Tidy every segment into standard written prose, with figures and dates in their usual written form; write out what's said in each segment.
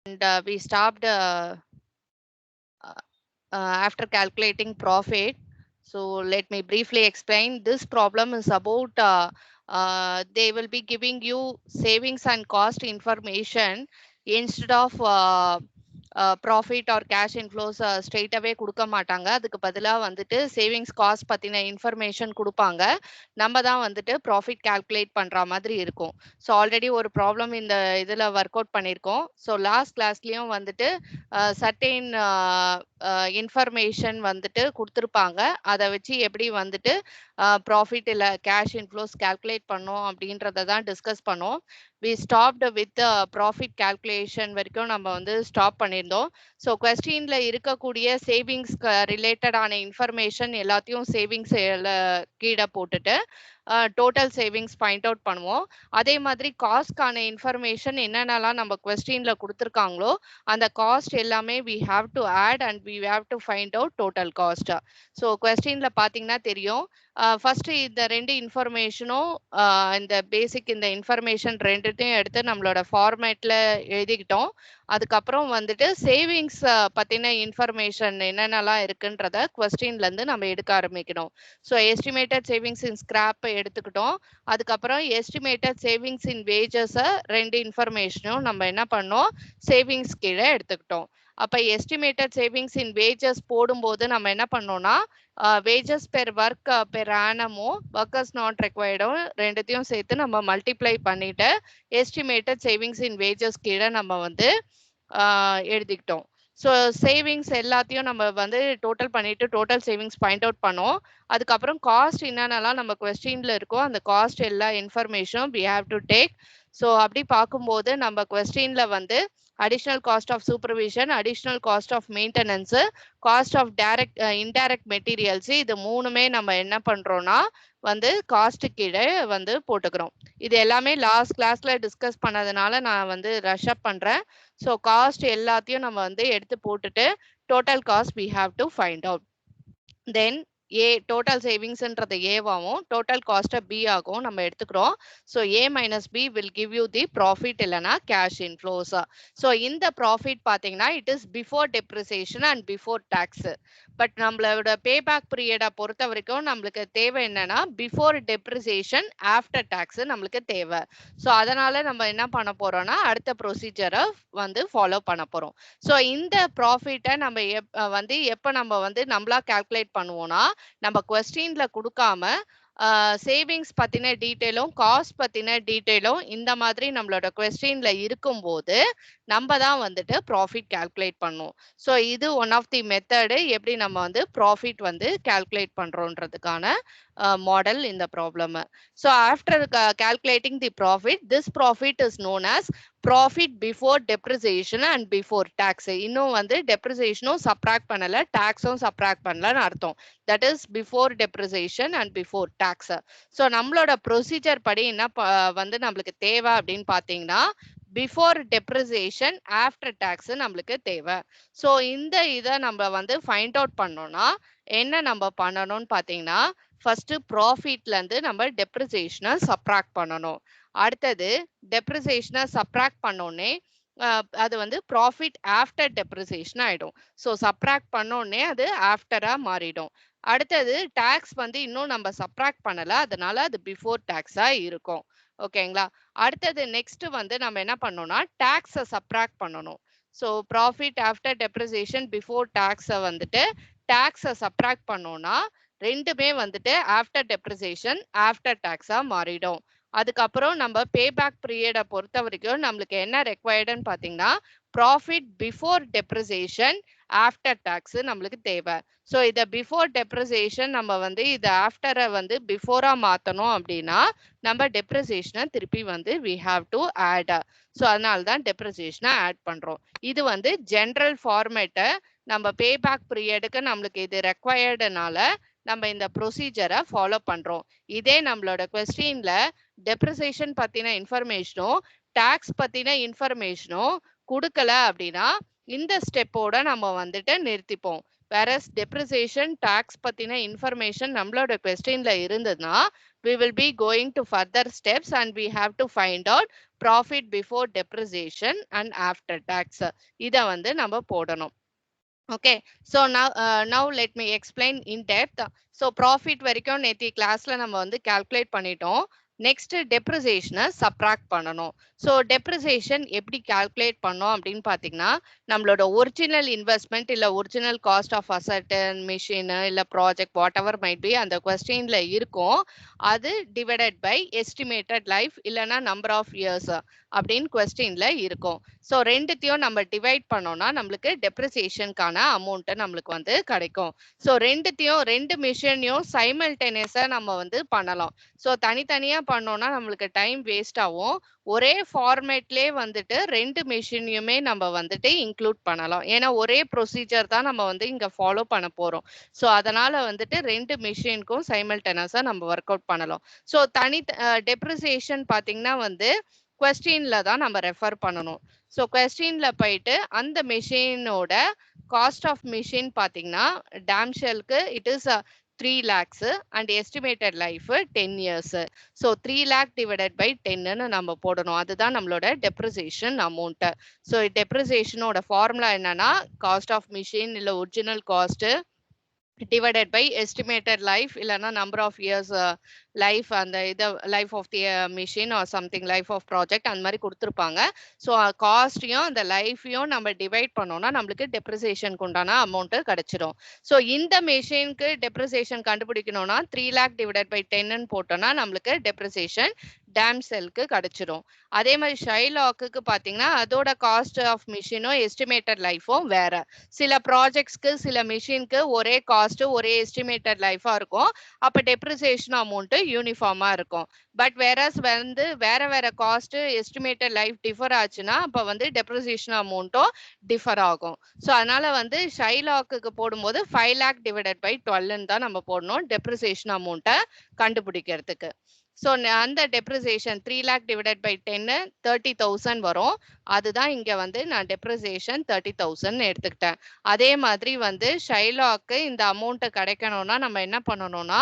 and we stopped after calculating profit. So let me briefly explain. This problem is about they will be giving you savings and cost information instead of profit or cash inflows ஸ்ட்ரெயிட்டாகவே கொடுக்க மாட்டாங்க. அதுக்கு பதிலாக வந்துட்டு savings cost பற்றின information கொடுப்பாங்க. நம்ம தான் வந்துட்டு ப்ராஃபிட் கால்குலேட் பண்ணுற மாதிரி இருக்கும். ஸோ ஆல்ரெடி ஒரு ப்ராப்ளம் இந்த இதில் ஒர்க் அவுட் பண்ணியிருக்கோம். ஸோ லாஸ்ட் கிளாஸ்லேயும் வந்துட்டு சர்டெயின் இன்ஃபர்மேஷன் வந்துட்டு கொடுத்துருப்பாங்க. அதை வச்சு எப்படி வந்துட்டு ப்ராஃபிட் இல்லை கேஷ் இன்ஃப்ளோஸ் கால்குலேட் பண்ணோம் அப்படின்றத தான் டிஸ்கஸ் பண்ணோம். we stopped with the profit calculation வரைக்கும் நம்ம வந்து ஸ்டாப் பண்ணியிருந்தோம். ஸோ கொஸ்டின்ல இருக்கக்கூடிய சேவிங்ஸ் ரிலேட்டடான இன்ஃபர்மேஷன் எல்லாத்தையும் சேவிங்ஸ் கீழே போட்டுட்டு டோட்டல் சேவிங்ஸ் பாயிண்ட் அவுட் பண்ணுவோம். அதே மாதிரி காஸ்ட்கான இன்ஃபர்மேஷன் என்னென்னலாம் நம்ம கொஸ்டின்ல கொடுத்துருக்காங்களோ அந்த காஸ்ட் எல்லாமே we have to add and we have to find out total cost. So கொஸ்டின்ல பார்த்தீங்கன்னா தெரியும். ஃபர்ஸ்ட் இந்த ரெண்டு இன்ஃபர்மேஷனும் இந்த பேசிக் இந்த இன்ஃபர்மேஷன் ரெண்டுத்தையும் எடுத்து நம்மளோட ஃபார்மேட்ல எழுதிக்கிட்டோம். அதுக்கப்புறம் வந்துட்டு சேவிங்ஸ் பத்தின இன்ஃபர்மேஷன் என்னென்னலாம் இருக்குன்றத கொஸ்டின்ல இருந்து நம்ம எடுக்க ஆரம்பிக்கணும். ஸோ எஸ்டிமேட்டட் சேவிங்ஸ் இன் ஸ்கிராப் எடுத்துக்கிட்டோம். அதுக்கப்புறம் எஸ்டிமேட்டட் சேவிங்ஸ் இன் வேஜஸை ரெண்டு இன்ஃபர்மேஷனும் நம்ம என்ன பண்ணோம், சேவிங்ஸ் கீழே எடுத்துக்கிட்டோம். அப்ப எஸ்டிமேட்டட் சேவிங்ஸ் இன் வேஜஸ் போடும்போது நம்ம என்ன பண்ணோம்னா வேஜஸ் பெர் ஒர்க் பெர் ஆனமும் ஒர்க்கர்ஸ் நாட் ரெக்வயர்டும் ரெண்டுத்தையும் சேர்த்து நம்ம மல்டிப்ளை பண்ணிட்டு எஸ்டிமேட்டட் சேவிங்ஸ் இன் வேஜஸ் கீழே நம்ம வந்து எழுதிக்கிட்டோம். ஸோ சேவிங்ஸ் எல்லாத்தையும் நம்ம வந்து டோட்டல் பண்ணிட்டு டோட்டல் சேவிங்ஸ் பாயிண்ட் அவுட் பண்ணோம். அதுக்கப்புறம் காஸ்ட் என்னென்னலாம் நம்ம கொஸ்டின்ல இருக்கோ அந்த காஸ்ட் எல்லா இன்ஃபர்மேஷனும் we have to take. So அப்படி பார்க்கும்போது நம்ம கொஸ்டின்ல வந்து additional cost of supervision, additional cost of maintenance, cost of direct indirect materials, இது மூணுமே நம்ம என்ன பண்றோம்னா வந்து காஸ்ட் கீழே வந்து போட்டுக்கிறோம். இது எல்லாமே லாஸ்ட் கிளாஸ்ல டிஸ்கஸ் பண்ணதுனால நான் வந்து ரஷ் அப் பண்றேன். ஸோ காஸ்ட் எல்லாத்தையும் நம்ம வந்து எடுத்து போட்டுட்டு total cost we have to find out. Then A total சேவிங்ஸ்ன்றது ஏவாகவும் டோட்டல் காஸ்ட்டை பி ஆகவும் நம்ம எடுத்துக்கிறோம். So A minus B will give you the profit இல்லைனா கேஷ் இன்ஃப்ளோஸ். ஸோ இந்த ப்ராஃபிட் பார்த்தீங்கன்னா it is before depreciation and before tax. But நம்மளோட பேபேக் பீரியடை பொறுத்த வரைக்கும் நம்மளுக்கு தேவை என்னன்னா பிஃபோர் டெப்ரிசியேஷன் ஆஃப்டர் டேக்ஸ் நம்மளுக்கு தேவை. ஸோ அதனால நம்ம என்ன பண்ண போறோம்னா அடுத்த ப்ரொசீஜரை வந்து ஃபாலோ பண்ண போறோம். ஸோ இந்த ப்ராஃபிட்டை நம்ம வந்து எப்போ நம்ம வந்து நம்மளா கால்குலேட் பண்ணுவோம்னா நம்ம கொஸ்டின்ல கொடுக்காம சேவிங்ஸ் பத்தின டீட்டெயிலும் காஸ்ட் பத்தின டீட்டெயிலும் இந்த மாதிரி நம்மளோட கொஸ்டின்ல இருக்கும்போது நம்ம தான் வந்துட்டு ப்ராஃபிட் கால்குலேட் பண்ணுவோம். ஸோ இது ஒன் ஆஃப் தி மெத்தடு எப்படி நம்ம வந்து ப்ராஃபிட் வந்து கால்குலேட் பண்றோன்றதுக்கான மாடல் இந்த problem. So after calculating the profit, this profit is known as profit before depreciation and before tax. இன்னும் வந்து டெப்ரிசியேஷனும் சப்ராக்ட் பண்ணல, டேக்ஸும் சப்ராக்ட் பண்ணலன்னு அர்த்தம். That is before depreciation and before tax. So நம்மளோட ப்ரொசீஜர் படி என்ன வந்து நம்மளுக்கு தேவை அப்படின்னு பார்த்தீங்கன்னா பிஃபோர் டெப்ரிசியேஷன் ஆஃப்டர் டேக்ஸ் நம்மளுக்கு தேவை. ஸோ இந்த இதை நம்ம வந்து ஃபைண்ட் அவுட் பண்ணோம்னா என்ன நம்ம பண்ணணும்னு பார்த்தீங்கன்னா ஃபர்ஸ்ட் ப்ராஃபிட்ல இருந்து நம்ம டெப்ரிசியேஷனை சப்ராக்ட் பண்ணணும். அடுத்தது டெப்ரிசியேஷனை சப்ராக்ட் பண்ணோடனே அது வந்து ப்ராஃபிட் ஆஃப்டர் டெப்ரிசியேஷன் ஆயிடும். ஸோ சப்ராக்ட் பண்ணோடனே அது ஆஃப்டரா மாறிடும். அடுத்தது டேக்ஸ் வந்து இன்னும் நம்ம சப்ராக்ட் பண்ணல, அதனால அது பிஃபோர் டேக்ஸா இருக்கும். ஓகேங்களா. அடுத்தது நெக்ஸ்ட் வந்து நம்ம என்ன பண்ணோம்னா டேக்ஸை சப்ராக்ட் பண்ணணும். So profit after depreciation before டேக்ஸை வந்துட்டு டேக்ஸை சப்ராக்ட் பண்ணோம்னா ரெண்டுமே வந்துட்டு ஆஃப்டர் டெப்ரிசியேஷன் ஆஃப்டர் டேக்ஸா மாறிடும். அதுக்கப்புறம் நம்ம பேபேக் பீரியடை பொறுத்த வரைக்கும் நம்மளுக்கு என்ன ரெக்வயர்டுன்னு பார்த்தீங்கன்னா profit before depreciation after tax நம்மளுக்கு தேவை. ஸோ இதை பிஃபோர் டெப்ரிசியேஷன் நம்ம வந்து இதை ஆஃப்டரை வந்து பிஃபோரா மாற்றணும் அப்படின்னா நம்ம டெப்ரிசியேஷனை திருப்பி வந்து we have to add. So அதனால தான் டெப்ரிசியேஷனை ஆட் பண்ணுறோம். இது வந்து ஜென்ரல் ஃபார்மேட்டை நம்ம பேபேக் பீரியடுக்கு நம்மளுக்கு இது ரெக்வயர்டுனால நம்ம இந்த ப்ரொசீஜரை ஃபாலோ பண்றோம். இதே நம்மளோட கொஸ்டின்ல டெப்ரிசியேஷன் பத்தின இன்ஃபர்மேஷனும் டாக்ஸ் பத்தின இன்ஃபர்மேஷனும் கொடுக்கல அப்படின்னா இந்த ஸ்டெப்போட நம்ம வந்துட்டு நிறுத்திப்போம். whereas depreciation tax பத்தின information நம்மளோட questionல இருந்ததுன்னா we will be going to further steps and we have to find out profit before depreciation and after tax. இத வந்து நம்ம போடணும். Okay, so now let me explain in depth. So profit வரைக்கும் நேத்தி கிளாஸ்ல நம்ம வந்து calculate பண்ணிட்டோம். நெக்ஸ்ட் டெப்ரிசியேஷனை சப்ராக்ட் பண்ணணும். ஸோ டெப்ரிசியேஷன் எப்படி கால்குலேட் பண்ணோம் அப்படின்னு பார்த்தீங்கன்னா நம்மளோட ஒரிஜினல் இன்வெஸ்ட்மெண்ட் இல்லை original cost of asset machine இல்லை project whatever might be அந்த கொஸ்டின்ல இருக்கும். அது டிவைடட் பை எஸ்டிமேட்டட் லைஃப் இல்லைன்னா நம்பர் ஆஃப் இயர்ஸ் அப்படின்னு கொஸ்டின்ல இருக்கும். ஸோ ரெண்டுத்தையும் நம்ம டிவைட் பண்ணோம்னா நம்மளுக்கு டெப்ரிசியேஷனுக்கான அமௌண்ட் நம்மளுக்கு வந்து கிடைக்கும். ஸோ ரெண்டு மிஷினையும் சைமல்டேனியஸா நம்ம வந்து பண்ணலாம். ஸோ தனித்தனியா பண்ணோம்னா நம்மளுக்கு டைம் வேஸ்ட் ஆகும். ஒரே ஃபார்மேட்லேயே வந்துட்டு ரெண்டு மிஷினையுமே நம்ம வந்துட்டு இன்க்ளூட் பண்ணலாம். ஏன்னா ஒரே ப்ரொசீஜர் தான் நம்ம வந்து இங்க ஃபாலோ பண்ண போறோம். ஸோ அதனால வந்துட்டு ரெண்டு மிஷினுக்கும் சைமல்டேனியஸா நம்ம ஒர்க் அவுட் பண்ணலாம். ஸோ டெப்ரிசியேஷன் பாத்தீங்கன்னா வந்து கொஸ்டின்ல தான் நம்ம ரெஃபர் பண்ணணும். ஸோ கொஸ்டின்ல போயிட்டு அந்த மிஷினோட காஸ்ட் ஆஃப் மிஷின் பாத்தீங்கன்னா டேம்ஷெல்க்கு it is 3 lakhs and estimated life 10 years. So 3 lakh divided by 10 நம்ம போடணும். அதுதான் நம்மளோட depreciation amount. So depreciation ஓட formula என்னன்னா cost of machine இல்ல original cost divided by estimated life இல்லனா number of years life and the life of the machine or something life of project அந்த மாதிரி கொடுத்திருப்பாங்க. ஸோ காஸ்டையும் அந்த லைஃபையும் நம்ம டிவைட் பண்ணோம்னா நம்மளுக்கு டெப்ரிசியேஷனுக்கு உண்டான அமௌண்ட் கிடைச்சிடும். ஸோ இந்த மெஷினுக்கு டெப்ரிசியேஷன் கண்டுபிடிக்கணும்னா 3 lakh டிவைடட் பை 10 போட்டோம்னா நம்மளுக்கு டெப்ரிசியேஷன் டேம்செல்க்கு கிடைச்சிடும். அதே மாதிரி ஷைலாக்குக்கு பார்த்தீங்கன்னா அதோட காஸ்ட் ஆஃப் மிஷினும் எஸ்டிமேட்டட் லைஃபும் வேற. சில ப்ராஜெக்ட்ஸ்க்கு சில மிஷினுக்கு ஒரே காஸ்ட் ஒரே எஸ்டிமேட்டட் லைஃபா இருக்கும். அப்ப டெப்ரிசியேஷன் அமௌண்ட் யூனிஃபார்மா இருக்கும். பட் வேறஸ் வந்து வேற காஸ்ட் எஸ்டிமேட்டட் லைஃப் டிஃபர் ஆச்சுன்னா அப்ப வந்து டெப்ரிசியேஷன் அமௌண்ட்டும் டிஃபர் ஆகும். ஸோ அதனால வந்து ஷைலாக்குக்கு போடும்போது 5 lakh டிவைடட் பை 12 தான் நம்ம போடணும் டெப்ரிசியேஷன் அமௌண்ட்டை கண்டுபிடிக்கிறதுக்கு. ஸோ அந்த டெப்ரிசியேஷன் 3 lakh டிவைடட் பை 10 30,000 வரும். அதுதான் இங்க வந்து நான் டெப்ரிசியேஷன் 30,000 எடுத்துக்கிட்டேன். அதே மாதிரி வந்து ஷைலாக்கு இந்த அமௌண்ட் கிடைக்கணும்னா நம்ம என்ன பண்ணணும்னா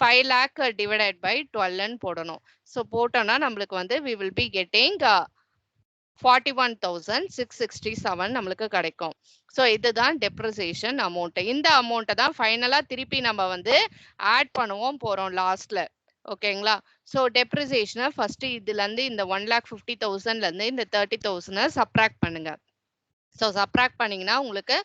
5 lakh டிவைடட் பை 12 போடணும். ஸோ போட்டோம்னா நம்மளுக்கு வந்து we will be getting 41,667 நம்மளுக்கு கிடைக்கும். ஸோ இதுதான் டெப்ரிசியேஷன் அமௌண்ட். இந்த அமௌண்ட்டை தான் ஃபைனலா திருப்பி நம்ம வந்து ஆட் பண்ணுவோம் போறோம் லாஸ்ட்ல. ஓகேங்களா? ஸோ டெப்ரிசியேஷனை ஃபர்ஸ்ட் இதுல இருந்து இந்த 1,50,000ல இருந்து இந்த 30,000 சப்ராக்ட் பண்ணுங்க. ஸோ சப்ராக்ட் பண்ணீங்கன்னா உங்களுக்கு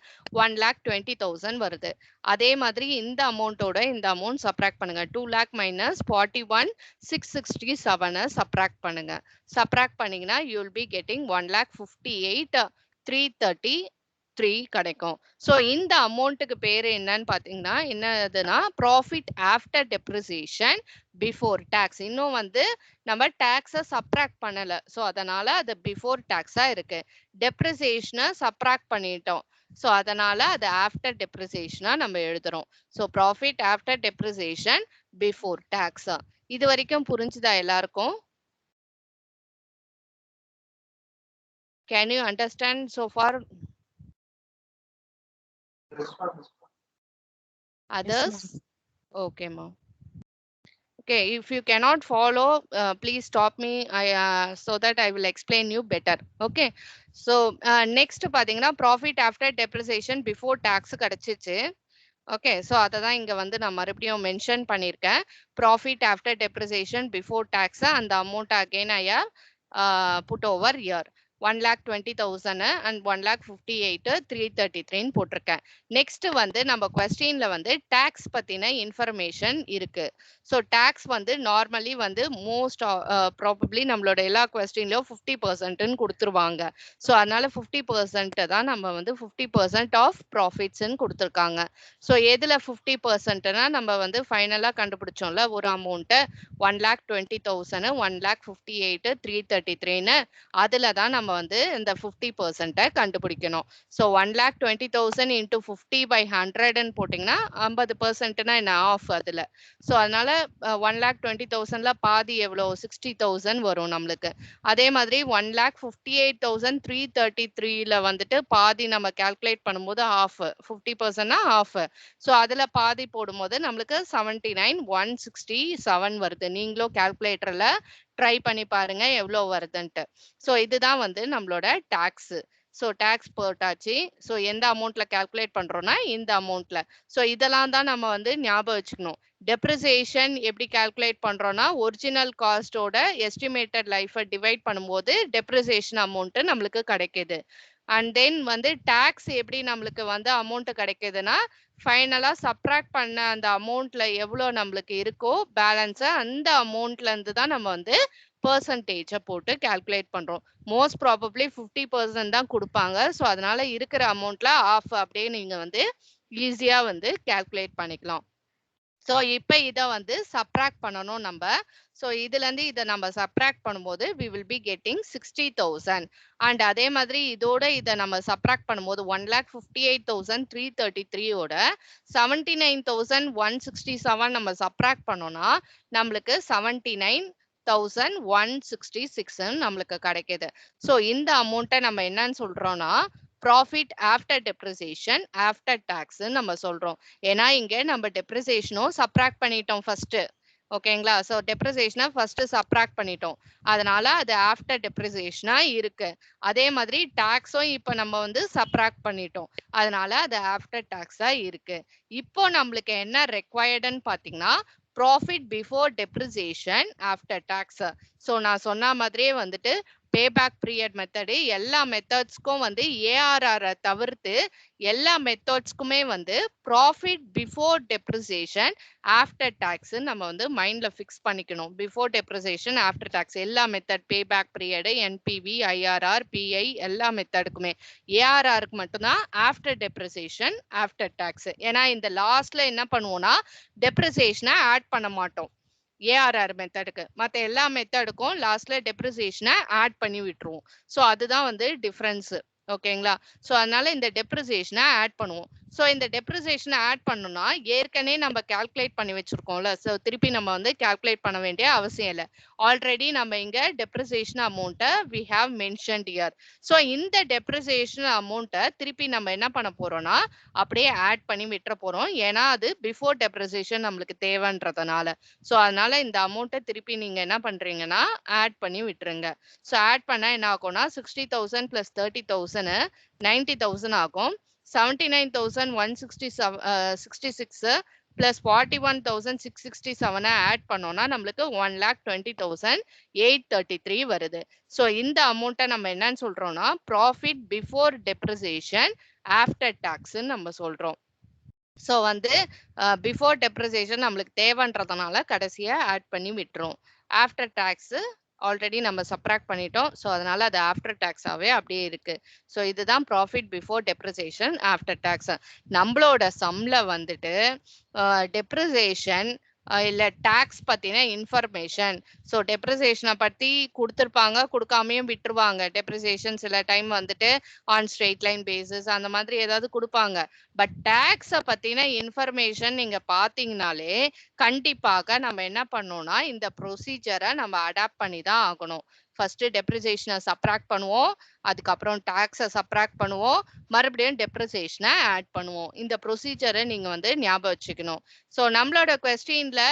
1,20,000 வருது. அதே மாதிரி இந்த அமௌண்ட்டோட இந்த அமௌண்ட் சப்ராக்ட் பண்ணுங்க. 2 lakh minus 41,667 சப்ராக்ட் பண்ணுங்க. சப்ராக்ட் பண்ணீங்கன்னா யூ வில் பி கெட்டிங் 1,58,333 கிடைக்கும். ஸோ இந்த அமௌண்ட்டுக்கு பேரு என்னன்னு பாத்தீங்கன்னா என்னதுன்னா profit after depreciation before tax. இன்னும் வந்து நம்ம டாக்ஸை சப்ராக்ட் பண்ணல. ஸோ அதனால அது பிஃபோர் டாக்ஸா இருக்கு. டெப்ரிசியேஷனை சப்ராக்ட் பண்ணிட்டோம். ஸோ அதனால அது ஆஃப்டர் டெப்ரிசியேஷனா நம்ம எழுதுறோம். So profit after depreciation before tax. இது வரைக்கும் புரிஞ்சுதா எல்லாருக்கும்? Can you understand so far? Others? Okay, ma'am. Okay, if you cannot follow, please stop me so that I will explain you better. Okay, so next பாத்தீங்கன்னா profit after depreciation before tax கிடைச்சிச்சு. Okay, so அதை தான் இங்கே வந்து நான் மறுபடியும் mention பண்ணியிருக்கேன். Profit after depreciation before tax அந்த amount again I put over year 1,20,000 and 1,58,333 போட்டிருக்கேன். நெக்ஸ்ட் வந்து நம்ம கொஸ்டின்ல வந்து டாக்ஸ் பத்தின இன்ஃபர்மேஷன் இருக்கு. ஸோ டாக்ஸ் வந்து நார்மலி வந்து மோஸ்ட் ப்ராபப்ளி நம்மளோட எல்லா கொஸ்டின்லயும் 50% கொடுத்துருவாங்க. ஸோ அதனால 50% தான் நம்ம வந்து 50% ஆஃப் ப்ராஃபிட்ஸ்ன்னு கொடுத்துருக்காங்க. ஸோ எதுல 50%னா நம்ம வந்து ஃபைனலா கண்டுபிடிச்சோம்ல ஒரு அமௌண்ட்டு 1,20,000 1,58,333 அதுல தான் நம்ம வந்து இந்த 50% கண்டுபிடிக்கணும். ஸோ 1,20,000 into 50/100 போட்டிங்கன்னா 50%னா என்ன ஆஃப் அதுல. ஸோ அதனால 1,20,000ல பாதி எவ்வளோ 60,000 வரும் நம்மளுக்கு. அதே மாதிரி 1,58,333ல வந்துட்டு பாதி நம்ம கால்குலேட் பண்ணும்போது ஆஃப் 50%னா ஆஃப். ஸோ அதுல பாதி போடும்போது நம்மளுக்கு 79,167 வருது. நீங்களும் கால்குலேட்டர்ல ட்ரை பண்ணி பாருங்க எவ்வளோ வருதுன்ட்டு. ஸோ இதுதான் வந்து நம்மளோட டாக்ஸ். ஸோ டாக்ஸ் போட்டாச்சு. ஸோ எந்த அமௌண்ட்ல கால்குலேட் பண்றோம்னா இந்த அமௌண்ட்ல. ஸோ இதெல்லாம் தான் நம்ம வந்து ஞாபகம் வச்சுக்கணும். டெப்ரிசியேஷன் எப்படி கால்குலேட் பண்றோம்னா ஒரிஜினல் காஸ்டோட எஸ்டிமேட்டட் லைஃபை டிவைட் பண்ணும்போது டெப்ரிசியேஷன் அமௌண்ட் நம்மளுக்கு கிடைக்குது. அண்ட் தென் வந்து டாக்ஸ் எப்படி நம்மளுக்கு வந்து அமௌண்ட் கிடைக்குதுன்னா ஃபைனலா சப்ட்ராக்ட் பண்ண அந்த அமௌண்ட்ல எவ்வளோ நம்மளுக்கு இருக்கோ பேலன்ஸ் அந்த அமௌண்ட்ல இருந்து தான் நம்ம வந்து பெர்சன்டேஜை போட்டு கால்குலேட் பண்றோம். மோஸ்ட் ப்ராபப்ளி 50% தான் கொடுப்பாங்க. ஸோ அதனால இருக்கிற அமௌண்ட்ல ஆஃப் அப்படியே நீங்க வந்து ஈஸியா வந்து கால்குலேட் பண்ணிக்கலாம். ஸோ இப்போ இதை வந்து சப்ட்ராக்ட் பண்ணணும் நம்ம. ஸோ இதுலேருந்து இதை நம்ம சப்ட்ராக்ட் பண்ணும்போது we will be getting 60,000. And அதே மாதிரி இதோட இதை நம்ம சப்ட்ராக்ட் பண்ணும்போது 1,58,333யோட 79,167 நம்ம சப்ட்ராக்ட் பண்ணோம்னா நம்மளுக்கு 79,166 நம்மளுக்கு கிடைக்குது. ஸோ இந்த அமௌண்ட்டை நம்ம என்னன்னு சொல்றோம்னா profit after depreciation after tax நம்ம சொல்றோம். ஏன்னா இங்க நம்ம டெப்ரிசியேஷனும் சப்ட்ராக்ட் பண்ணிட்டோம் ஃபர்ஸ்ட். ஓகேங்களா? ஸோ டெப்ரிசியேஷனை ஃபர்ஸ்ட் சப்ட்ராக்ட் பண்ணிட்டோம். அதனால அது ஆஃப்டர் டெப்ரிசியேஷனா இருக்கு. அதே மாதிரி டாக்ஸும் இப்போ நம்ம வந்து சப்ட்ராக்ட் பண்ணிட்டோம். அதனால அது ஆஃப்டர் டாக்ஸா இருக்கு. இப்போ நம்மளுக்கு என்ன ரெக்வயர்டுன்னு பார்த்தீங்கன்னா profit before depreciation after tax. So நான் சொன்ன மாதிரியே வந்துட்டு பேபேக் பீரியட் மெத்தடு எல்லா மெத்தட்ஸ்க்கும் வந்து ஏஆர்ஆரை தவிர்த்து எல்லா மெத்தட்ஸ்க்குமே வந்து profit before depreciation after tax நம்ம வந்து மைண்ட்ல ஃபிக்ஸ் பண்ணிக்கணும். பிஃபோர் டெப்ரிசியேஷன் ஆஃப்டர் டாக்ஸ் எல்லா method payback period NPV IRR PI எல்லா மெத்தடுக்குமே. ஏஆர்ஆருக்கு மட்டும்தான் ஆஃப்டர் டெப்ரிசியேஷன் ஆஃப்டர் டாக்ஸ். ஏன்னா இந்த லாஸ்ட்ல என்ன பண்ணுவோம்னா டெப்ரிசியேஷனை ஆட் பண்ண மாட்டோம் ஏஆர்ஆர் மெத்தடுக்கு. மற்ற எல்லா மெத்தடுக்கும் லாஸ்ட்ல டெப்ரிசியேஷனை ஆட் பண்ணி விட்டுருவோம். ஸோ அதுதான் வந்து டிஃப்ரென்ஸ். ஓகேங்களா? ஸோ அதனால இந்த டெப்ரிசியேஷனை ஆட் பண்ணுவோம். ஸோ இந்த டெப்ரிசியேஷனை ஆட் பண்ணணும்னா ஏற்கனவே நம்ம கால்குலேட் பண்ணி வச்சிருக்கோம்ல. ஸோ திருப்பி நம்ம வந்து கால்குலேட் பண்ண வேண்டிய அவசியம் இல்லை. ஆல்ரெடி நம்ம இங்க டெப்ரிசியேஷன் அமௌண்ட்டை we have mentioned year. So இந்த டெப்ரிசியேஷன் அமௌண்ட்டை திருப்பி நம்ம என்ன பண்ண போறோம்னா அப்படியே ஆட் பண்ணி விட்டுற போறோம். ஏன்னா அது பிஃபோர் டெப்ரிசியேஷன் நம்மளுக்கு தேவைன்றதுனால. ஸோ அதனால இந்த அமௌண்ட்டை திருப்பி நீங்க என்ன பண்றீங்கன்னா ஆட் பண்ணி விட்டுருங்க. ஸோ ஆட் பண்ணா என்ன ஆகும்னா 60,000 + 30,000 90,000 ஆகும். 79,166 plus 41,667 ஆட் பண்ணோம்னா நம்மளுக்கு 1,20,833 வருது. ஸோ இந்த அமௌண்ட்டை நம்ம என்னன்னு சொல்றோம்னா ப்ராஃபிட் பிஃபோர் டெப்ரிசியேஷன் ஆஃப்டர் டாக்ஸ்ன்னு நம்ம சொல்றோம். ஸோ வந்து பிஃபோர் டெப்ரிசியேஷன் நம்மளுக்கு தேவைன்றதுனால கடைசியா ஆட் பண்ணி விட்டுரும். ஆஃப்டர் டாக்ஸ் ஆல்ரெடி நம்ம சப்ட்ராக்ட் பண்ணிட்டோம். ஸோ அதனால அது ஆஃப்டர் டாக்ஸாவே அப்படியே இருக்கு. ஸோ இதுதான் profit before depreciation after tax. நம்மளோட சம்ல வந்துட்டு டெப்ரிசியேஷன் இல்ல டாக்ஸ் பத்தின இன்ஃபர்மேஷன். ஸோ டெப்ரிசியேஷனை பத்தி கொடுத்துருப்பாங்க, கொடுக்காமையும் விட்டுருவாங்க. டெப்ரிசியேஷன் சில டைம் வந்துட்டு ஆன் ஸ்ட்ரெயிட் லைன் பேசிஸ் அந்த மாதிரி ஏதாவது கொடுப்பாங்க. பட் டாக்ஸை பத்தின இன்ஃபர்மேஷன் நீங்க பாத்தீங்கனாலே கண்டிப்பாக நம்ம என்ன பண்ணோம்னா இந்த ப்ரொசீஜரை நம்ம அடாப்ட் பண்ணி தான் ஆகணும். ஃபர்ஸ்ட் டெப்ரிசியேஷனை சப்ட்ராக்ட் பண்ணுவோம், அதுக்கப்புறம் டாக்ஸை சப்ட்ராக்ட் பண்ணுவோம், மறுபடியும் டெப்ரிசியேஷனை ஆட் பண்ணுவோம். இந்த ப்ரொசீஜரை நீங்க வந்து ஞாபகம் வச்சுக்கணும். ஸோ நம்மளோட கொஸ்டின்ல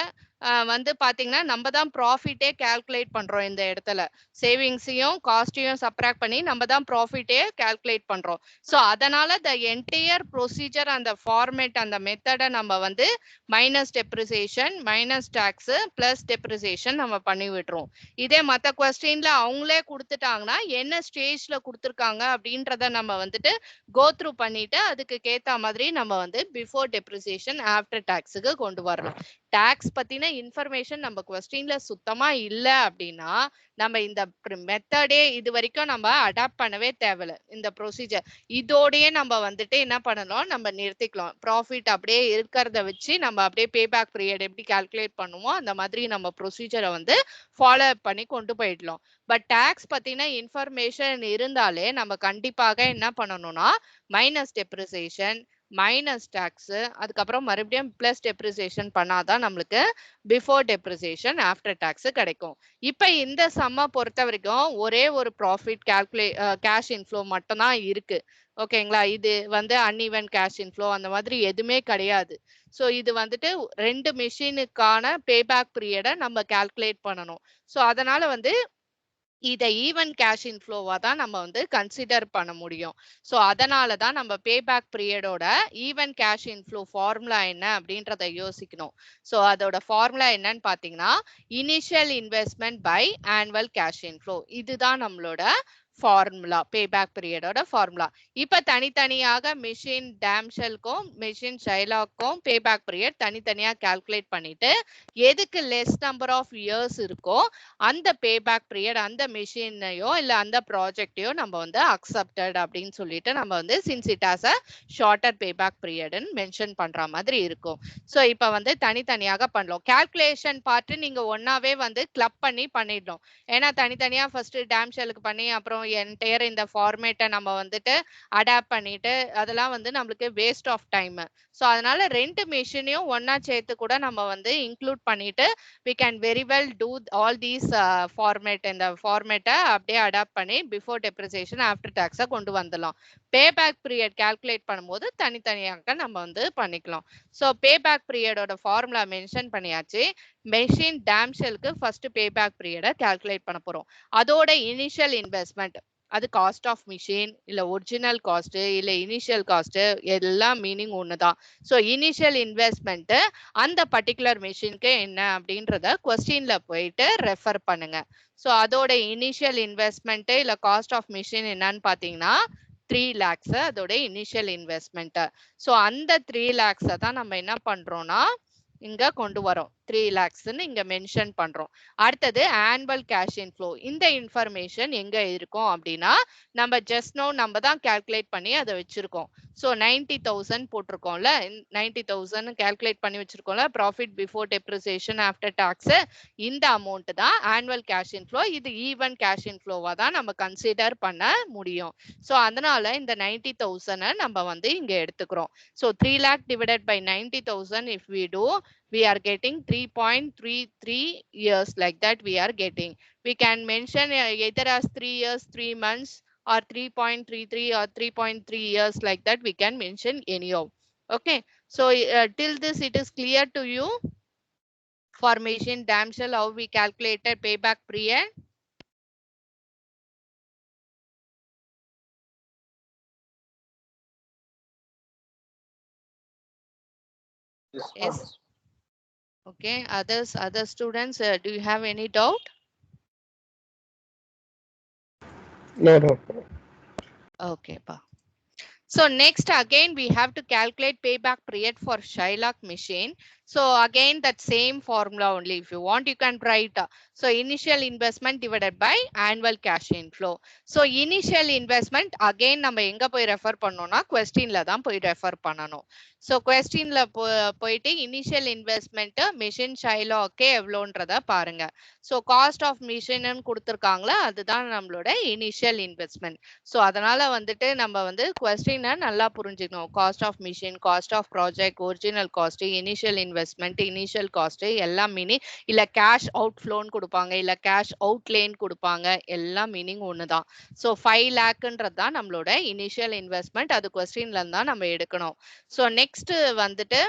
வந்து பாத்தீங்கன்னா நம்ம தான் ப்ராஃபிட்டே கால்குலேட் பண்றோம். இந்த இடத்துல சேவிங்ஸையும் காஸ்டையும் சப்ட்ராக்ட் பண்ணி நம்ம தான் ப்ராஃபிட்டே கால்குலேட் பண்றோம். ஸோ அதனால த என்டையர் ப்ரொசீஜர் அந்த ஃபார்மேட் அந்த மெத்தடை நம்ம வந்து minus depreciation minus tax plus depreciation நம்ம பண்ணி விட்டுருவோம். இதே மற்ற கொஸ்டின்ல அவங்களே கொடுத்துட்டாங்கன்னா என்ன ஸ்டேஜ்ல கொடுத்துருக்காங்க அப்படின்றத நம்ம வந்துட்டு கோ த்ரூ பண்ணிட்டு அதுக்கு ஏத்த மாதிரி நம்ம வந்து பிஃபோர் டெப்ரிசியேஷன் ஆஃப்டர் டாக்ஸுக்கு கொண்டு வரணும். டாக்ஸ் பத்தின இன்ஃபர்மேஷன் நம்ம கொஸ்டின்ல சுத்தமா இல்ல அப்படின்னா நம்ம இந்த மெத்தடே இது வரைக்கும் நம்ம அடாப்ட் பண்ணவே தேவையில்ல. இந்த ப்ரொசீஜர் இதோடயே நம்ம வந்துட்டு என்ன பண்ணணும், நம்ம நிறுத்திக்கலாம். ப்ராஃபிட் அப்படியே இருக்கிறத வச்சு நம்ம அப்படியே பேபேக் பீரியட் எப்படி கால்குலேட் பண்ணுவோம் அந்த மாதிரி நம்ம ப்ரொசீஜரை வந்து ஃபாலோ பண்ணி கொண்டு போயிடலாம். பட் டாக்ஸ் பத்தின இன்ஃபர்மேஷன் இருந்தாலே நம்ம கண்டிப்பாக என்ன பண்ணணும்னா மைனஸ் டெப்ரிசியேஷன் மைனஸ் டாக்ஸ் அதுக்கப்புறம் மறுபடியும் பிளஸ் டெப்ரிசியேஷன் பண்ணாதான் நம்மளுக்கு பிஃபோர் டெப்ரிசியேஷன் ஆஃப்டர் டாக்ஸ் கிடைக்கும். இப்ப இந்த சம்ம பொறுத்த வரைக்கும் ஒரே ஒரு ப்ராஃபிட் கேஷ் இன்ஃப்ளோ மட்டும் தான் இருக்கு. ஓகேங்களா, இது வந்து அன்இவன் கேஷ் இன்ஃப்ளோ அந்த மாதிரி எதுவுமே கிடையாது. ஸோ இது வந்துட்டு 2 மிஷினுக்கான பேபேக் பீரியடை நம்ம கால்குலேட் பண்ணணும். ஸோ அதனால வந்து இதை ஈவன் கேஷ் இன்ஃப்ளோவா தான் நம்ம வந்து கன்சிடர் பண்ண முடியும். ஸோ அதனால தான் நம்ம பேபேக் பீரியடோட ஈவன் கேஷ் இன்ஃப்ளோ ஃபார்முலா என்ன அப்படின்றத யோசிக்கணும். ஸோ அதோட ஃபார்முலா என்னன்னு பார்த்தீங்கன்னா initial investment by annual cash inflow. இதுதான் நம்மளோட ஃபார்முலா, பேபேக் பீரியடோட ஃபார்முலா. இப்ப தனித்தனியாக மிஷின் டேம்ஷெல்க்கும் மிஷின் ஷைலாக்கும் பேபேக் பீரியட் தனித்தனியா கால்குலேட் பண்ணிட்டு எதுக்கு லெஸ் நம்பர் ஆஃப் இயர்ஸ் இருக்கோ அந்த பேபேக் பீரியட் அந்த மிஷினையோ இல்ல அந்த ப்ராஜெக்டையோ நம்ம வந்து அக்செப்டட் அப்படின்னு சொல்லிட்டு நம்ம வந்து since it has a shorter payback பீரியட்னு மென்ஷன் பண்ற மாதிரி இருக்கும். ஸோ இப்ப வந்து தனித்தனியாக பண்ணலாம். கால்குலேஷன் பார்ட் நீங்க ஒன்னாவே வந்து கிளப் பண்ணி பண்ணிடணும். ஏன்னா தனித்தனியா ஃபர்ஸ்ட் டேம்ஷெலுக்கு பண்ணி அப்புறம் என்டையர் இந்த ஃபார்மேட்டை நம்ம வந்துட்டு அடாப்ட் பண்ணிட்டு அதெல்லாம் வந்து நம்மளுக்கு வேஸ்ட் ஆஃப் டைம். ஸோ அதனால 2 மிஷினையும் ஒன்னா சேர்த்து கூட நம்ம வந்து இன்க்ளூட் பண்ணிட்டு we can very well do all these format இந்த ஃபார்மேட்டை அப்படியே அடாப்ட் பண்ணி பிஃபோர் டெப்ரிசியேஷன் ஆஃப்டர் டாக்ஸை கொண்டு வந்துடலாம். பேபேக் பீரியட் கால்குலேட் பண்ணும்போது தனித்தனியாக நம்ம வந்து பண்ணிக்கலாம். ஸோ பேபேக் பீரியடோட ஃபார்முலா மென்ஷன் பண்ணியாச்சு. மெஷின் டேம்ஷெலுக்கு ஃபர்ஸ்ட் பேபேக் பீரியடை கால்குலேட் பண்ண போறோம். அதோட இனிஷியல் இன்வெஸ்ட்மெண்ட் அது காஸ்ட் ஆஃப் மிஷின் இல்ல ஒரிஜினல் காஸ்ட் இல்ல இனிஷியல் காஸ்ட் எல்லாம் மீனிங் ஒண்ணுதான். ஸோ இனிஷியல் இன்வெஸ்ட்மெண்ட் அந்த பர்டிகுலர் மிஷினுக்கு என்ன அப்படின்றத கொஸ்டின்ல போயிட்டு ரெஃபர் பண்ணுங்க. ஸோ அதோட இனிஷியல் இன்வெஸ்ட்மெண்ட் இல்ல காஸ்ட் ஆஃப் மிஷின் என்னன்னு பாத்தீங்கன்னா 3 lakhs அதோட இனிஷியல் இன்வெஸ்ட்மெண்ட். ஸோ அந்த 3 lakhs தான் நம்ம என்ன பண்றோம்னா இங்க கொண்டு வரோம். 3 lakhs இங்க மென்ஷன் பண்றோம். அடுத்தது ஆனுவல் கேஷ் இன்ஃப்ளோ. இந்த இன்ஃபர்மேஷன் எங்க இருக்கும் அப்படின்னா நம்ம ஜஸ்ட் நோ நம்ம தான் கால்குலேட் பண்ணி அதை வச்சிருக்கோம். ஸோ 90,000 போட்டிருக்கோம்ல, 90,000 கால்குலேட் பண்ணி வச்சிருக்கோம்ல profit before depreciation after tax. இந்த அமௌண்ட் தான் ஆனுவல் கேஷ் இன்ஃப்ளோ. இது ஈவன் கேஷ் இன்ஃப்ளோவா தான் நம்ம கன்சிடர் பண்ண முடியும். ஸோ அதனால இந்த 90,000 நம்ம வந்து இங்க எடுத்துக்கிறோம். So 3 lakh divided by 90,000 if we do, we are getting 3.33 years, like that we are getting. We can mention either as 3 years 3 months or 3.33 or 3.3 years, like that we can mention anyhow. Okay, so till this it is clear to you for machine damsel how we calculated payback period? Yes. Okay, other students, do you have any doubt? No. Okay, pa. So next again we have to calculate payback period for Shylock machine. So again that same formula only. If you want you can write. So initial investment divided by annual cash inflow. So initial investment again நம்ம எங்க போய் refer பண்ணோம்னா கொஸ்டின்ல தான் போய் refer பண்ணணும். So கொஸ்டின்ல போயிட்டு இனிஷியல் இன்வெஸ்ட்மெண்ட் மிஷின் ஷைலாக்கே எவ்வளோன்றத பாருங்க. ஸோ காஸ்ட் ஆஃப் மிஷின்னு கொடுத்துருக்காங்களா அதுதான் நம்மளோட இனிஷியல் இன்வெஸ்ட்மெண்ட். ஸோ அதனால வந்துட்டு நம்ம வந்து கொஸ்டினை நல்லா புரிஞ்சுக்கணும். Cost of machine, cost of project, original cost, initial investment, initial cost எல்லாம் மீனிங் இல்ல கேஷ் அவுட் ஃப்ளோன்னு கொடுப்பாங்க இல்ல கேஷ் அவுட்லேன்னு கொடுப்பாங்க, எல்லாம் மீனிங் ஒண்ணுதான். ஸோ 5 lakhன்றது தான் நம்மளோட இனிஷியல் இன்வெஸ்ட்மெண்ட். அது கொஸ்டின்ல இருந்தா நம்ம எடுக்கணும். ஸோ நெக்ஸ்ட் வந்துட்டு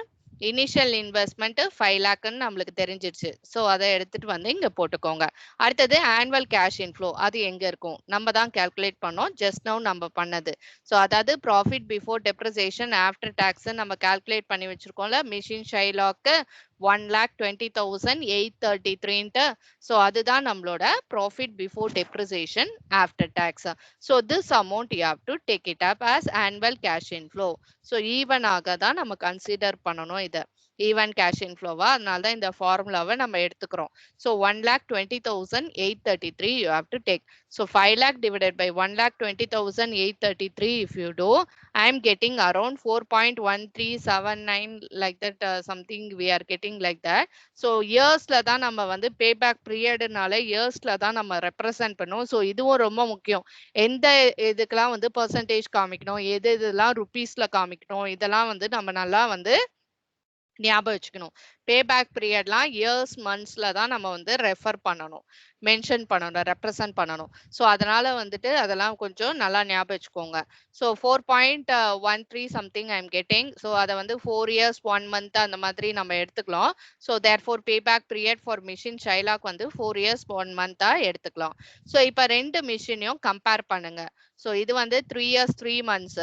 இனிஷியல் இன்வெஸ்ட்மெண்ட் 5 lakhன்னு நம்மளுக்கு தெரிஞ்சிருச்சு. ஸோ அதை எடுத்துட்டு வந்து இங்க போட்டுக்கோங்க. அடுத்தது ஆனுவல் கேஷ் இன்ஃப்ளோ. அது எங்க இருக்கும் நம்ம தான் கால்குலேட் பண்ணோம் ஜஸ்ட் நவ் நம்ம பண்ணது. ஸோ அதாவது profit before depreciation after tax நம்ம கால்குலேட் பண்ணி வச்சிருக்கோம்ல மிஷின் ஷைலாக்கு 1,20,833. ஸோ அதுதான் நம்மளோட profit before depreciation after tax. So this amount you have to take it up as annual cash inflow. So ஈவனாக தான் நம்ம கன்சிடர் பண்ணணும் இதை. ஈவன் கேஷ் இன்ஃப்ளோவா, அதனால தான் இந்த ஃபார்முலாவை நம்ம எடுத்துக்கிறோம். So 1,20,833 you have to take. So 5 lakh divided by 1,20,833 if you do, I am getting around 4.1379 like that, something we are getting like that. So yearsல தான் நம்ம வந்து payback periodனால yearsல தான் நம்ம ரெப்ரசன்ட் பண்ணும். ஸோ இதுவும் ரொம்ப முக்கியம். எந்த இதுக்கெல்லாம் வந்து பெர்சன்டேஜ் காமிக்கணும், எது இதெல்லாம் ருபீஸ்ல காமிக்கணும், இதெல்லாம் வந்து நம்ம நல்லா வந்து ஞாபகம் வச்சுக்கணும். பேபேக் பீரியட்லாம் இயர்ஸ் மந்த்ஸ்ல தான் நம்ம வந்து ரெஃபர் பண்ணணும், மென்ஷன் பண்ணணும், ரெப்ரசன்ட் பண்ணணும். ஸோ அதனால வந்துட்டு அதெல்லாம் கொஞ்சம் நல்லா ஞாபகம் வச்சுக்கோங்க. So 4.13 something I am getting. So அதை வந்து 4 years 1 month அந்த மாதிரி நம்ம எடுத்துக்கலாம். So therefore பேபேக் period for machine Shylock வந்து 4 years 1 month எடுத்துக்கலாம். ஸோ இப்போ ரெண்டு மிஷினையும் கம்பேர் பண்ணுங்க. ஸோ இது வந்து 3 years 3 months,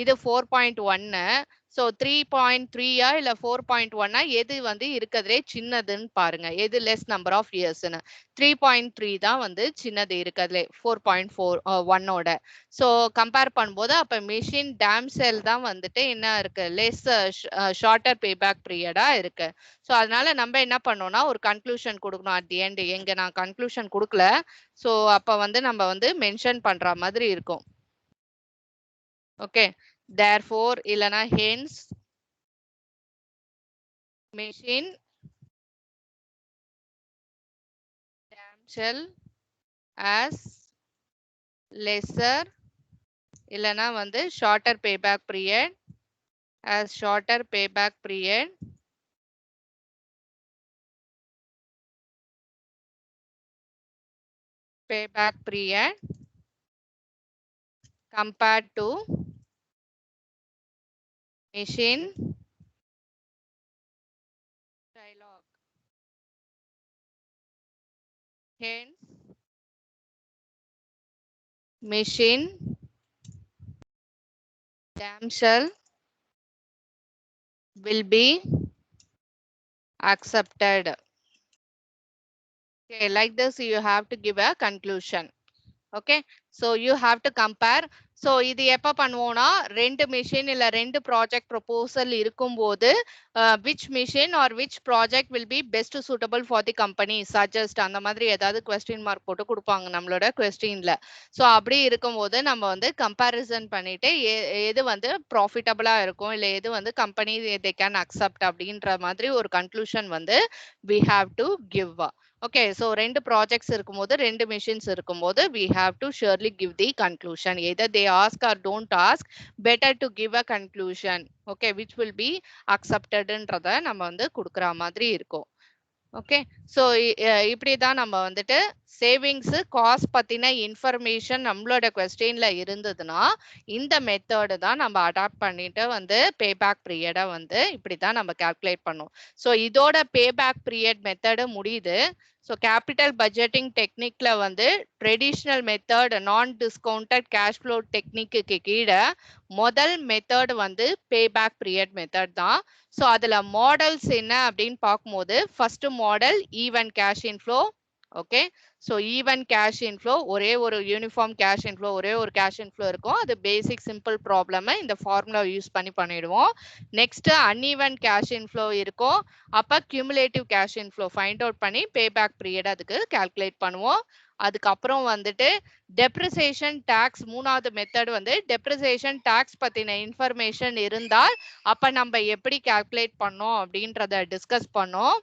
இது 4.1. ஸோ 3.3 இல்ல 4.1 எது வந்து இருக்கிறதுலே சின்னதுன்னு பாருங்க, எது லெஸ் நம்பர் ஆஃப் இயர்ஸ்னு. 3.3 தான் வந்து சின்னது இருக்கிறதுலே 4.1ஓட. ஸோ கம்பேர் பண்ணும்போது அப்ப மிஷின் டேம் செல் தான் வந்துட்டு என்ன இருக்கு, லெஸ் ஷார்ட்டர் பேபேக் பீரியடா இருக்கு. ஸோ அதனால நம்ம என்ன பண்ணோம்னா ஒரு கன்க்ளூஷன் கொடுக்கணும் அட் தி எண்ட். எங்க நான் கன்க்ளூஷன் கொடுக்கல, ஸோ அப்ப வந்து நம்ம வந்து மென்ஷன் பண்ற மாதிரி இருக்கும். ஓகே, therefore இல்லனா hence machine dam shell as lesser இல்லனா வந்து shorter payback period, as shorter payback period compared to machine Shylock. Hence machine dam shell will be accepted. Okay, like this you have to give a conclusion. Okay, so you have to compare. So இது எப்ப பண்ணுவோம்னா ரெண்டு machine இல்ல ரெண்டு project proposal இருக்கும்போது which machine or which project will be best suitable for the company suggest அந்த மாதிரி ஏதாவது கொஸ்டின் மார்க் போட்டு கொடுப்பாங்க நம்மளோட கொஸ்டின்ல. ஸோ அப்படி இருக்கும்போது நம்ம வந்து கம்பேரிசன் பண்ணிட்டு எது வந்து ப்ராஃபிட்டபிளா இருக்கும் இல்ல எது வந்து கம்பெனி they can accept அப்படின்ற மாதிரி ஒரு கன்க்ளூஷன் வந்து we have to give. Okay, so ரெண்டு projects இருக்கும்போது ரெண்டு machines இருக்கும்போது we have to surely give the conclusion. Either they ask or don't ask, better to give a conclusion. Okay, which will be accepted ன்றத நம்ம வந்து கொடுக்கிற மாதிரி இருக்கும். Okay, so இப்படி தான் நம்ம வந்துட்டு சேவிங்ஸ் காஸ்ட் பத்தின இன்ஃபர்மேஷன் நம்மளோட கொஸ்டின்ல இருந்ததுன்னா இந்த மெத்தடு தான் நம்ம அடாப்ட் பண்ணிட்டு வந்து பேபேக் பீரியடை வந்து இப்படி தான் நம்ம கால்குலேட் பண்ணோம். ஸோ இதோட பேபேக் பீரியட் மெத்தடு முடியுது. ஸோ கேபிட்டல் பட்ஜெட்டிங் டெக்னிக்ல வந்து ட்ரெடிஷ்னல் மெத்தட் நான் டிஸ்கவுண்டட் கேஷ் ஃப்ளோ டெக்னிக்கு கீழே முதல் மெத்தட் வந்து பேபேக் பீரியட் மெத்தட் தான். ஸோ அதுல மாடல்ஸ் என்ன அப்படின்னு பார்க்கும்போது first model even cash inflow. Okay, so even cash inflow ஒரே ஒரு யூனிஃபார்ம் கேஷ் இன்ஃப்ளோ, ஒரே ஒரு கேஷ் இன்ஃப்ளோ இருக்கும். அது பேசிக் சிம்பிள் ப்ராப்ளம் இந்த ஃபார்முலா யூஸ் பண்ணி பண்ணிடுவோம். நெக்ஸ்ட் அன்ஈவன் கேஷ் இன்ஃப்ளோ இருக்கும். அப்ப cumulative cash inflow find out பண்ணி பேபேக் பீரியட் அதுக்கு கால்குலேட் பண்ணுவோம். அதுக்கப்புறம் வந்துட்டு டெப்ரிசியேஷன் டாக்ஸ் மூணாவது மெத்தட் வந்து டெப்ரிசியேஷன் டாக்ஸ் பத்தின இன்ஃபர்மேஷன் இருந்தால் அப்ப நம்ம எப்படி கால்குலேட் பண்ணோம் அப்படின்றத டிஸ்கஸ் பண்ணோம்.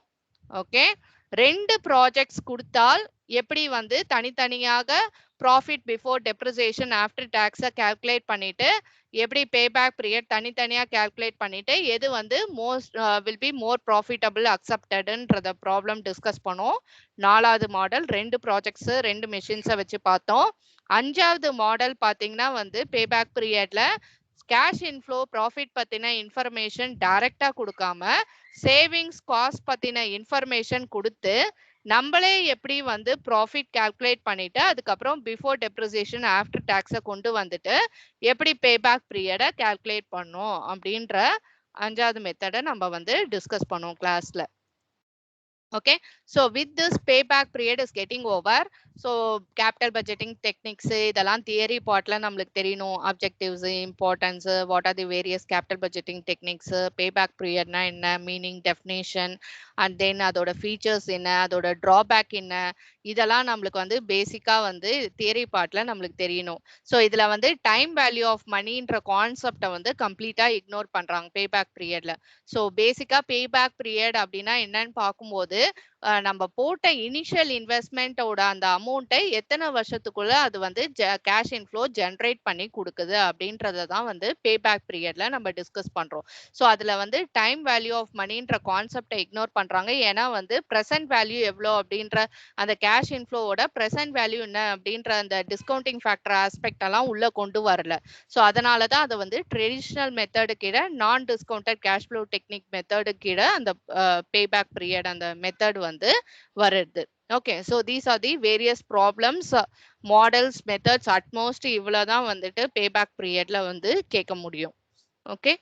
ஓகே, ரெண்டு ப்ராஜெக்ட்ஸ் கொடுத்தால் எப்படி வந்து தனித்தனியாக ப்ராஃபிட் பிஃபோர் டெப்ரிசியேஷன் ஆஃப்டர் டாக்ஸை கால்குலேட் பண்ணிட்டு எப்படி பேபேக் பீரியட் தனித்தனியா கால்குலேட் பண்ணிட்டு எது வந்து most will be more profitable அக்செப்டட்ன்றத ப்ராப்ளம் டிஸ்கஸ் பண்ணோம். நாலாவது மாடல் ரெண்டு ப்ராஜெக்ட்ஸ் ரெண்டு மெஷின்ஸை வச்சு பார்த்தோம். அஞ்சாவது மாடல் பாத்தீங்கன்னா வந்து பேபேக் பீரியட்ல கேஷ் இன்ஃப்ளோ ப்ராஃபிட் பத்தின இன்ஃபர்மேஷன் டைரக்டா கொடுக்காம சேவிங்ஸ் காஸ்ட் பத்தின இன்ஃபர்மேஷன் கொடுத்து நம்மளே எப்படி வந்து ப்ராஃபிட் கால்குலேட் பண்ணிட்டு அதுக்கப்புறம் பிஃபோர் டெப்ரிசியேஷன் ஆஃப்டர் டாக்ஸை கொண்டு வந்துட்டு எப்படி பேபேக் பீரியடை கால்குலேட் பண்ணோம் அப்படின்ற அஞ்சாவது மெத்தடை நம்ம வந்து டிஸ்கஸ் பண்ணோம் கிளாஸ்ல. Okay, So with this payback period is getting over. So capital budgeting techniques இதெல்லாம் தியரி பார்ட்ல நம்மளுக்கு தெரியணும். objectives, importance, what are the various capital budgeting techniques, payback periodனா என்ன, meaning, definition, and then அதோட features என்ன, அதோட drawback என்ன, இதெல்லாம் நம்மளுக்கு வந்து பேசிக்கா வந்து தியரி பார்ட்ல நம்மளுக்கு தெரியணும். ஸோ இதுல வந்து டைம் வேல்யூ ஆஃப் மணின்ற கான்செப்டை வந்து கம்ப்ளீட்டா இக்னோர் பண்றாங்க பேபேக் பீரியட்ல. ஸோ பேசிக்கா பேபேக் பீரியட் அப்படின்னா என்னன்னு பார்க்கும்போது நம்ம போட்ட இனிஷியல் இன்வெஸ்ட்மெண்ட்டோட அந்த அமௌண்ட்டை எத்தனை வருஷத்துக்குள்ள அது வந்து கேஷ் இன்ஃப்ளோ ஜென்ரேட் பண்ணி கொடுக்குது அப்படின்றத தான் வந்து பேபேக் பீரியட்ல நம்ம டிஸ்கஸ் பண்றோம். ஸோ அதுல வந்து டைம் வேல்யூ ஆஃப் மணின்ற கான்செப்டை இக்னோர் பண்றாங்க. ஏன்னா வந்து ப்ரெசென்ட் வேல்யூ எவ்வளோ அப்படின்ற அந்த கேஷ் இன்ஃப்ளோவோட ப்ரெசென்ட் வேல்யூ என்ன அப்படின்ற அந்த டிஸ்கவுண்டிங் ஃபேக்டர் ஆஸ்பெக்ட் எல்லாம் உள்ள கொண்டு வரல. ஸோ அதனால தான் அதை வந்து ட்ரெடிஷ்னல் மெத்தடு கீழே நான் discounted cash flow technique method கீழே அந்த பேபேக் பீரியட் அந்த மெத்தட் வந்து வருது. Okay, so these are the various problems, models, methods, at most இவ்வளவுதான் வந்துட்டு பேபேக் பீரியட்ல வந்து கேட்க முடியும். ஓகே.